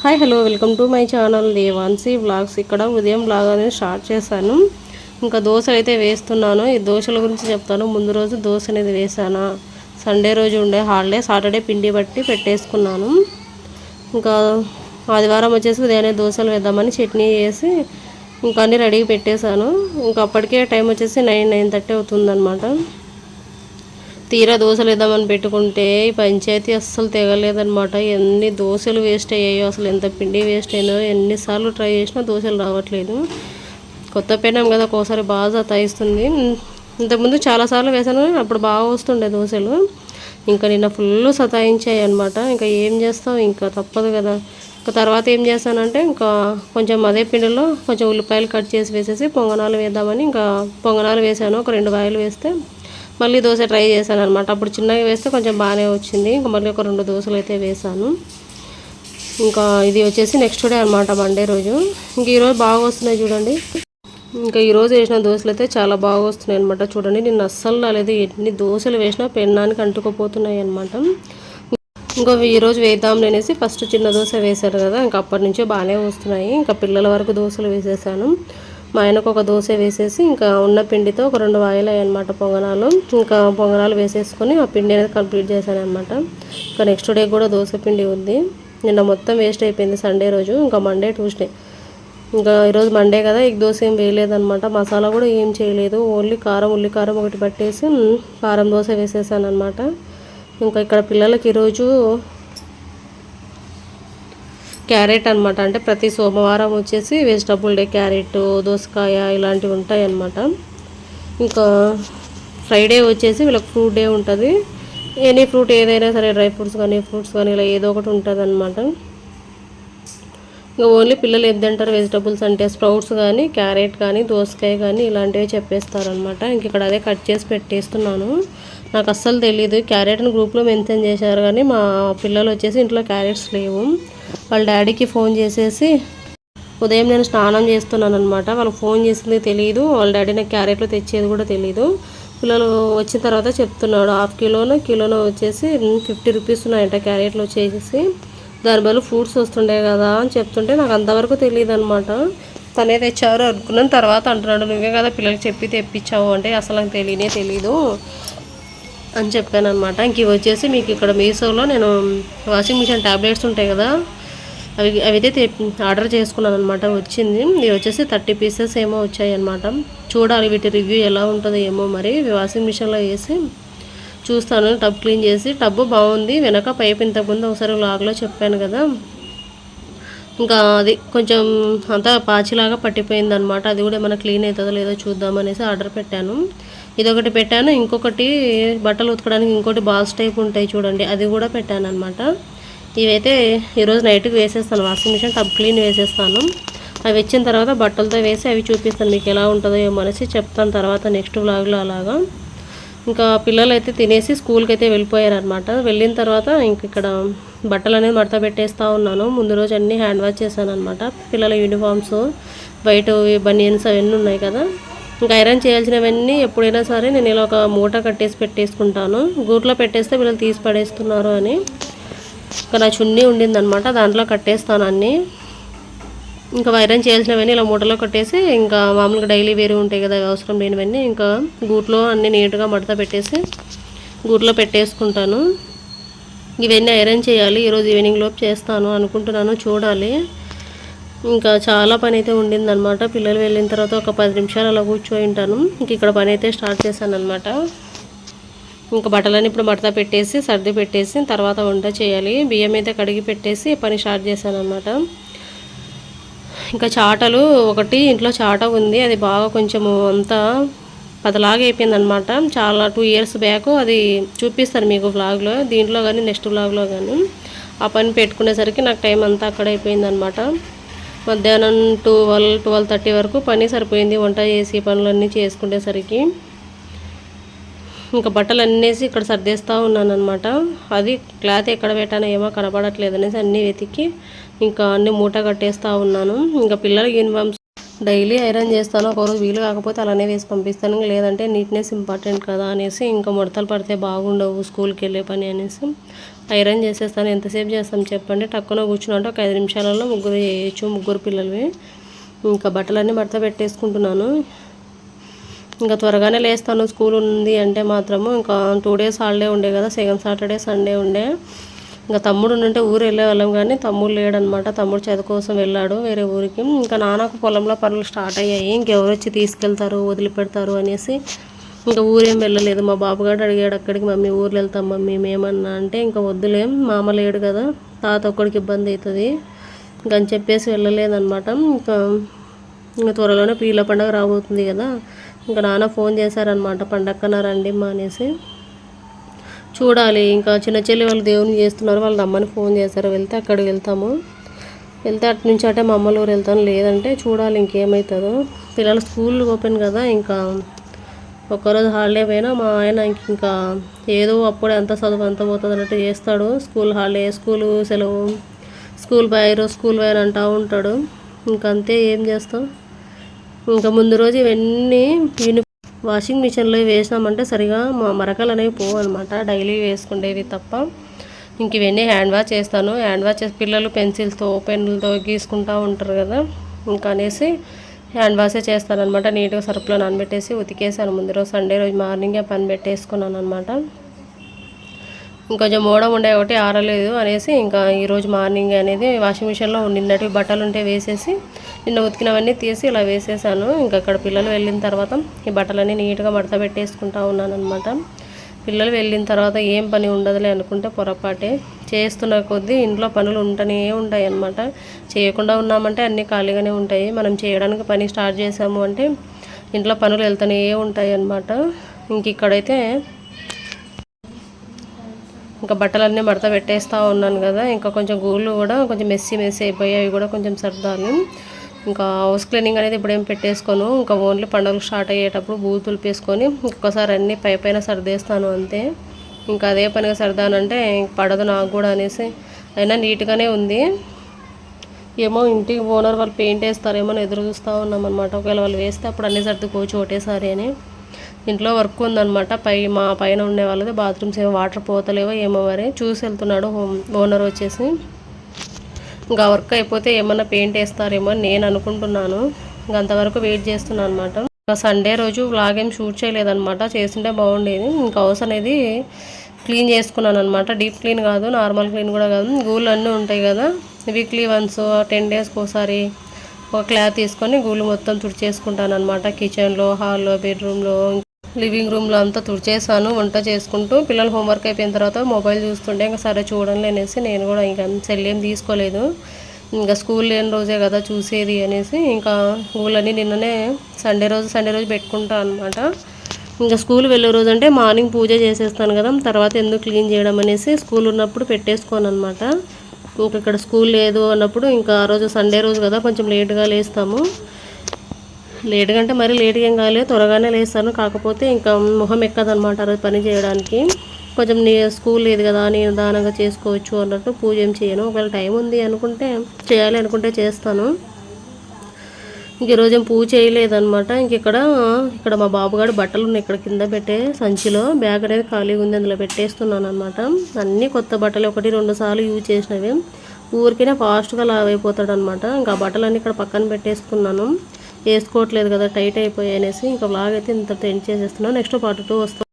Hi hello welcome to my channel Devansi vlogs. ఇక్కడ ఉదయం vlog అనేది స్టార్ట్ చేశాను. ఇంకా దోశలు అయితే వేస్తున్నాను. ఈ దోశల గురించి చెప్తాను. ముందు రోజు దోశ అనేది వేసాను. సండే రోజు ఉండే హాలిడే, సాటర్డే పిండి బట్టి పెట్టేసుకున్నాను. ఇంకా ఆదివారం వచ్చేసి ఉదయాన్నే దోశలు వేద్దామని చట్నీ వేసి ఇంకా అన్నీ రెడీగా పెట్టేశాను. ఇంకా అప్పటికే టైం వచ్చేసి 9:30 అవుతుందన్నమాట. తీరా దోశలు వేద్దామని పెట్టుకుంటే ఈ పంచాయతీ అస్సలు తెగలేదనమాట. ఎన్ని దోశలు వేస్ట్ అయ్యాయో, అసలు ఎంత పిండి వేస్ట్ అయిందో. ఎన్నిసార్లు ట్రై చేసినా దోశలు రావట్లేదు. కొత్త పెనం కదా, ఒక్కోసారి బాగా సతాయిస్తుంది. ఇంతకుముందు చాలాసార్లు వేసాను, అప్పుడు బాగా వస్తుండే దోశలు. ఇంకా నిన్న ఫుల్ సతాయించాయి అనమాట. ఇంకా ఏం చేస్తాం, ఇంకా తప్పదు కదా. ఇంకా తర్వాత ఏం చేస్తానంటే ఇంకా కొంచెం అదే పిండిలో కొంచెం ఉల్లిపాయలు కట్ చేసి వేసేసి పొంగనాలు వేద్దామని ఇంకా పొంగనాలు వేసాను. ఒక 2 వాయిలు వేస్తే మళ్ళీ దోశ ట్రై చేశాను అనమాట. అప్పుడు చిన్నగా వేస్తే కొంచెం బాగానే వచ్చింది. ఇంకా మళ్ళీ ఒక 2 దోశలు అయితే వేసాను. ఇంకా ఇది వచ్చేసి నెక్స్ట్ డే అనమాట, మండే రోజు. ఇంక ఈరోజు బాగా వస్తున్నాయి చూడండి. ఇంకా ఈరోజు వేసిన దోశలు అయితే చాలా బాగా వస్తున్నాయి అనమాట. చూడండి, నిన్న అస్సలు రాలేదు. ఎన్ని దోశలు వేసినా పెన్నానికి అంటుకుపోతున్నాయి అనమాట. ఇంకా ఈరోజు వేద్దాం అనేసి ఫస్ట్ చిన్న దోశ వేశారు కదా, ఇంకా అప్పటి నుంచే బాగానే వస్తున్నాయి. ఇంకా పిల్లల వరకు దోశలు వేసేసాను. మా ఆయనకు ఒక దోశ వేసేసి ఇంకా ఉన్న పిండితో ఒక 2 వాయిలు అయ్యనమాట పొంగనాలు. ఇంకా పొంగనాలు వేసేసుకొని ఆ పిండి అనేది కంప్లీట్ చేశాను అనమాట. ఇంకా నెక్స్ట్ డే కూడా దోశ పిండి ఉంది. నిన్న మొత్తం వేస్ట్ అయిపోయింది సండే రోజు. ఇంకా మండే ట్యూస్డే, ఇంకా ఈరోజు మండే కదా, ఈ దోశ ఏం వేయలేదనమాట. మసాలా కూడా ఏం చేయలేదు. ఓన్లీ కారం, ఉల్లికారం ఒకటి పట్టేసి కారం దోశ వేసేసాను అనమాట. ఇంకా ఇక్కడ పిల్లలకి ఈరోజు క్యారెట్ అనమాట. అంటే ప్రతి సోమవారం వచ్చేసి వెజిటబుల్ డే, క్యారెట్, దోసకాయ ఇలాంటివి ఉంటాయి అన్నమాట. ఇంకా ఫ్రైడే వచ్చేసి వీళ్ళకి ఫ్రూట్ డే ఉంటుంది. ఎనీ ఫ్రూట్ ఏదైనా సరే, డ్రై ఫ్రూట్స్ కానీ ఫ్రూట్స్ కానీ ఇలా ఏదో ఒకటి ఉంటుంది అనమాట. ఇంకా ఓన్లీ పిల్లలు ఏది తింటారు వెజిటబుల్స్ అంటే స్ప్రౌట్స్ కానీ, క్యారెట్ కానీ, దోసకాయ కానీ ఇలాంటివి చెప్పేస్తారనమాట. ఇంక ఇక్కడ అదే కట్ చేసి పెట్టేస్తున్నాను. నాకు అస్సలు తెలీదు. క్యారెట్ని గ్రూప్లో మెన్షన్ చేశారు కానీ మా పిల్లలు వచ్చేసి ఇంట్లో క్యారెట్స్ లేవు. వాళ్ళ డాడీకి ఫోన్ చేసేసి ఉదయం నేను స్నానం చేస్తున్నాను అనమాట. వాళ్ళకి ఫోన్ చేసింది తెలియదు. వాళ్ళ డాడీ నాకు క్యారెట్లు తెచ్చేది కూడా తెలీదు. పిల్లలు వచ్చిన తర్వాత చెప్తున్నాడు, 1/2 కిలోనో వచ్చేసి 50 రూపీస్ ఉన్నాయంట క్యారెట్లు వచ్చేసి. దాని బదులు ఫ్రూట్స్ వస్తుండే కదా అని చెప్తుంటే నాకు అంతవరకు తెలియదు అనమాట. తనే తెచ్చారు అనుకున్నాను. తర్వాత అంటున్నాడు, నువ్వే కదా పిల్లలకి చెప్పి తెప్పించావు అంటే అసలు నాకు తెలీదు అని చెప్పాను అనమాట. ఇంక ఇవి వచ్చేసి మీకు ఇక్కడ మీషోలో నేను వాషింగ్ మిషన్ ట్యాబ్లెట్స్ ఉంటాయి కదా, అవి అయితే ఆర్డర్ చేసుకున్నాను అనమాట. వచ్చింది. ఇవి వచ్చేసి 30 పీసెస్ ఏమో వచ్చాయి అనమాట. చూడాలి వీటి రివ్యూ ఎలా ఉంటుందో ఏమో. మరి వాషింగ్ మిషన్లో వేసి చూస్తాను. టబ్ క్లీన్ చేసి, టబ్బు బాగుంది. వెనక పైప్ ఇంతకుముందు ఒకసారి వ్లాగ్లో చెప్పాను కదా, ఇంకా అది కొంచెం అంతా పాచిలాగా పట్టిపోయింది అనమాట. అది కూడా ఏమైనా క్లీన్ అవుతుందో లేదో చూద్దామనేసి ఆర్డర్ పెట్టాను. ఇదొకటి పెట్టాను. ఇంకొకటి బట్టలు ఉతకడానికి ఇంకోటి బాల్స్ టైప్ ఉంటాయి చూడండి, అది కూడా పెట్టాను అనమాట. ఇవైతే ఈరోజు నైట్కి వేసేస్తాను. వాషింగ్ మిషన్ టబ్ క్లీన్ వేసేస్తాను. అవి వచ్చిన తర్వాత బట్టలతో వేసి అవి చూపిస్తాను మీకు ఎలా ఉంటుందో ఏమో అనేసి చెప్తాను తర్వాత నెక్స్ట్ వ్లాగ్లో. అలాగా ఇంకా పిల్లలు అయితే తినేసి స్కూల్కి అయితే వెళ్ళిపోయారనమాట. వెళ్ళిన తర్వాత ఇంక ఇక్కడ బట్టలు అనేది మడత పెట్టేస్తూ ఉన్నాను. ముందు రోజు అన్నీ హ్యాండ్ వాష్ చేశాను అనమాట. పిల్లల యూనిఫామ్స్, వైట్ బనియన్స్ అవన్నీ ఉన్నాయి కదా, ఇంకా ఐరన్ చేయాల్సినవన్నీ ఎప్పుడైనా సరే నేను ఇలా ఒక మూట కట్టేసి పెట్టేసుకుంటాను. గూట్లో పెట్టేస్తే పిల్లలు తీసి పడేస్తున్నారు అని. ఇంకా నా చున్నీ ఉండిందనమాట, దాంట్లో కట్టేస్తాను అన్నీ. ఇంకా ఐరన్ చేయాల్సినవన్నీ ఇలా మూటలో కట్టేసి ఇంకా మామూలుగా డైలీ వేరే ఉంటాయి కదా అవసరం లేనివన్నీ ఇంకా గూట్లో అన్నీ నీట్గా మడత పెట్టేసి గూట్లో పెట్టేసుకుంటాను. ఇవన్నీ ఐరన్ చేయాలి. ఈరోజు ఈవినింగ్ లోపు చేస్తాను అనుకుంటున్నాను, చూడాలి. ఇంకా చాలా పని అయితే ఉండిందనమాట. పిల్లలు వెళ్ళిన తర్వాత ఒక 10 నిమిషాలు అలా కూర్చొని ఉంటాను. ఇంక ఇక్కడ పని అయితే స్టార్ట్ చేశాను అనమాట. ఇంకా బట్టలన్నీ ఇప్పుడు మడత పెట్టేసి సర్ది పెట్టేసి తర్వాత వంట చేయాలి. బియ్యం అయితే కడిగి పెట్టేసి పని స్టార్ట్ చేశాను అనమాట. ఇంకా చాటలు ఒకటి ఇంట్లో చాట ఉంది, అది బాగా కొంచెము అంతా పదలాగా అయిపోయింది అనమాట. చాలా 2 ఇయర్స్ బ్యాక్ అది చూపిస్తాను మీకు వ్లాగ్లో, దీంట్లో కానీ నెక్స్ట్ వ్లాగ్లో కానీ. ఆ పని పెట్టుకునేసరికి నాకు టైం అంతా అక్కడ అయిపోయింది అనమాట. మధ్యాహ్నం 12-12:30 వరకు పని సరిపోయింది. వంట చేసి పనులన్నీ చేసుకునేసరికి ఇంకా బట్టలు అన్నేసి ఇక్కడ సర్దేస్తూ ఉన్నాను అనమాట. అది క్లాత్ ఎక్కడ పెట్టానో ఏమో కనపడట్లేదు అనేసి అన్నీ వెతికి ఇంకా అన్నీ మూట కట్టేస్తూ ఉన్నాను. ఇంకా పిల్లల యూనిఫామ్స్ డైలీ ఐరన్ చేస్తాను, ఒకరోజు వీలు కాకపోతే అలానే వేసి పంపిస్తాను. లేదంటే నీట్నెస్ ఇంపార్టెంట్ కదా అనేసి ఇంకా ముడతలు పడితే బాగుండవు స్కూల్కి వెళ్ళే పని అనేసి ఐరన్ చేసేస్తాను. ఎంతసేపు చేస్తాం చెప్పండి, టక్కున కూర్చున్నట్టు ఒక 5 నిమిషాలలో ముగ్గురు చేయొచ్చు, ముగ్గురు పిల్లలవి. ఇంకా బట్టలన్నీ మడత పెట్టేసుకుంటున్నాను. ఇంకా త్వరగానే లేస్తాను స్కూల్ ఉంది అంటే మాత్రము. ఇంకా 2 days హాలిడే ఉండే కదా, సెకండ్ సాటర్డే సండే ఉండే. ఇంకా తమ్ముడు ఉంటే ఊరు వెళ్ళేవాళ్ళం, కానీ తమ్ముడు లేడనమాట. తమ్ముడు చదువు కోసం వెళ్ళాడు వేరే ఊరికి. ఇంకా నాన్నకు పొలంలో పనులు స్టార్ట్ అయ్యాయి. ఇంకెవరు వచ్చి తీసుకెళ్తారు వదిలిపెడతారు అనేసి ఇంకా ఊరేం వెళ్ళలేదు. మా బాబుగాడు అడిగాడు అక్కడికి, మమ్మీ ఊర్లో వెళ్తాం మమ్మీ మేమన్నా అంటే, ఇంకా వద్దులేం మామ లేడు కదా, తాత ఒక్కడికి ఇబ్బంది అవుతుంది ఇంకా అని చెప్పేసి వెళ్ళలేదన్నమాట. ఇంకా త్వరలోనే పీర్ల పండుగ రాబోతుంది కదా, ఇంకా నాన్న ఫోన్ చేశారనమాట, పండక్కన రండి అమ్మా అనేసి. చూడాలి, ఇంకా చిన్న చెల్లి వాళ్ళు దేవుని చేస్తున్నారు, వాళ్ళు రమ్మని ఫోన్ చేశారు. వెళ్తే అక్కడికి వెళ్తాము, వెళ్తే అటు నుంచి అంటే మా అమ్మల ఊరు వెళ్తాను. లేదంటే చూడాలి ఇంకేమవుతుందో. పిల్లలు స్కూల్ ఓపెన్ కదా, ఇంకా ఒక్కరోజు హాలిడే పోయినా మా ఆయన ఇంకా ఏదో అప్పుడే అంత చదువు అంత పోతుంది అన్నట్టు చేస్తాడు. స్కూల్ హాలిడే, స్కూల్ సెలవు, స్కూల్ బాయ్ స్కూల్ బాయ్ అంటూ ఉంటాడు. ఇంకంతే, ఏం చేస్తాం. ఇంకా ముందు రోజు ఇవన్నీ వాషింగ్ మిషన్లో వేసామంటే సరిగా మరకలు అనేవి పోవు అనమాట, డైలీ వేసుకుండేవి తప్ప. ఇంక ఇవన్నీ హ్యాండ్ వాష్ చేస్తాను. హ్యాండ్ వాష్ చేసి పిల్లలు పెన్సిల్తో పెన్నులతో గీసుకుంటూ ఉంటారు కదా, ఇంకా అనేసి హ్యాండ్ వాషే చేస్తానమాట. నీట్గా సరుపులో నానబెట్టేసి ఉతికేసాను ముందు రోజు, సండే రోజు మార్నింగే పని పెట్టేసుకున్నాను అనమాట. ఇంకొంచెం మోడం ఉండే ఒకటి ఆరలేదు అనేసి ఇంకా ఈరోజు మార్నింగ్ అనేది వాషింగ్ మిషన్లో నిన్నటి బట్టలు ఉంటే వేసేసి, నిన్న ఉతికినవన్నీ తీసి ఇలా వేసేసాను. ఇంకా అక్కడ పిల్లలు వెళ్ళిన తర్వాత ఈ బట్టలన్నీ నీట్గా మడత పెట్టేసుకుంటా ఉన్నాను అనమాట. పిల్లలు వెళ్ళిన తర్వాత ఏం పని ఉండదులే అనుకుంటే పొరపాటే. చేస్తున్న కొద్దీ ఇంట్లో పనులు ఉంటూనే ఉంటాయి అన్నమాట. చేయకుండా ఉన్నామంటే అన్నీ ఖాళీగానే ఉంటాయి. మనం చేయడానికి పని స్టార్ట్ చేసాము అంటే ఇంట్లో పనులు వెళ్తూనే ఉంటాయి అన్నమాట. ఇంక ఇక్కడైతే ఇంకా బట్టలన్నీ మడత పెట్టేస్తూ ఉన్నాను కదా, ఇంకా కొంచెం గూళ్ళు కూడా కొంచెం మెస్సీ అయిపోయాయి, అవి కూడా కొంచెం సర్దాలి. ఇంకా హౌస్ క్లీనింగ్ అనేది ఇప్పుడేం పెట్టేసుకోను, ఇంకా ఓన్లీ పండుగలు స్టార్ట్ అయ్యేటప్పుడు బూజు తులిపేసుకొని ఒక్కసారి అన్నీ పైన సర్దేస్తాను అంతే. ఇంకా అదే పనిగా సర్దానంటే పడదు నాకు కూడా అనేసి, అయినా నీట్గానే ఉంది. ఏమో ఇంటికి ఓనర్ వాళ్ళు పెయింట్ వేస్తారేమో ఎదురు చూస్తూ ఉన్నాం అనమాట. ఒకవేళ వాళ్ళు వేస్తే అప్పుడు అన్నీ సర్దుకోవచ్చు ఒకటేసారి అని. ఇంట్లో వర్క్ ఉందన్నమాట, మా పైన ఉండే వాళ్ళది బాత్రూమ్స్ ఏమో వాటర్ పోతలేవో ఏమో మరి చూసి వెళ్తున్నాడు ఓనర్ వచ్చేసి. ఇంకా వర్క్ అయిపోతే ఏమన్నా పెయింట్ వేస్తారేమో అని నేను అనుకుంటున్నాను. ఇంకా అంతవరకు వెయిట్ చేస్తున్నాను అనమాట. ఇంకా సండే రోజు వ్లాగ్ ఏం షూట్ చేయలేదన్నమాట, చేస్తుంటే బాగుండేది. ఇంకా హౌస్ అనేది క్లీన్ చేసుకున్నాను అనమాట. డీప్ క్లీన్ కాదు, నార్మల్ క్లీన్ కూడా కాదు. గూళ్ళు అన్నీ ఉంటాయి కదా, వీక్లీ వన్స్ 10 daysకి ఒకసారి ఒక క్లాత్ తీసుకొని గూళ్ళు మొత్తం తుడిచేసుకుంటాను అనమాట. కిచెన్లో, హాల్లో, బెడ్రూమ్లో, లివింగ్ రూమ్లో అంతా తుడిచేసాను. వంట చేసుకుంటూ పిల్లలు హోంవర్క్ అయిపోయిన తర్వాత మొబైల్ చూస్తుంటే ఇంకా సరే చూడండి అనేసి నేను కూడా ఇంకా సెల్ ఏం తీసుకోలేదు. ఇంకా స్కూల్ లేని రోజే కదా చూసేది అనేసి ఇంకా స్కూల్ నిన్ననే సండే రోజు పెట్టుకుంటా అనమాట. ఇంకా స్కూల్ వెళ్ళే రోజు అంటే మార్నింగ్ పూజ చేసేస్తాను కదా, తర్వాత ఎందుకు క్లీన్ చేయడం అనేసి స్కూల్ ఉన్నప్పుడు పెట్టేసుకోను అనమాట. ఇంకా ఇక్కడ స్కూల్ లేదు అన్నప్పుడు ఇంకా ఆ రోజు సండే రోజు కదా కొంచెం లేట్గా లేస్తాము. లేట్గా అంటే మరీ లేట్గా ఏం కాలేదు, త్వరగానే లేస్తాను. కాకపోతే ఇంకా మొహం ఎక్కదనమాట ఆ రోజు పని చేయడానికి. కొంచెం స్కూల్ లేదు కదా నేను దానంగా చేసుకోవచ్చు అన్నట్టు పూజ ఏం చేయను. ఒకవేళ టైం ఉంది అనుకుంటే చేయాలి అనుకుంటే చేస్తాను. ఇంక ఈరోజు ఏం పూజ చేయలేదన్నమాట. ఇక్కడ మా బాబుగాడు బట్టలు ఉన్నాయి ఇక్కడ కింద పెట్టే సంచిలో, బ్యాగ్ అనేది ఖాళీగా ఉంది, అందులో పెట్టేస్తున్నాను అనమాట. అన్నీ కొత్త బట్టలు, 1-2 సార్లు యూజ్ చేసినవి. ఊరికైనా ఫాస్ట్గా లావ్ అయిపోతాడు అనమాట. ఇంకా బట్టలన్నీ ఇక్కడ పక్కన పెట్టేసుకున్నాను, వేసుకోవట్లేదు కదా టైట్ అయిపోయాయి అనేసి. ఇంకా వ్లాగ్ అయితే ఇంత ఎండ్ చేసేస్తున్నాను. నెక్స్ట్ పార్ట్ 2 వస్తాను.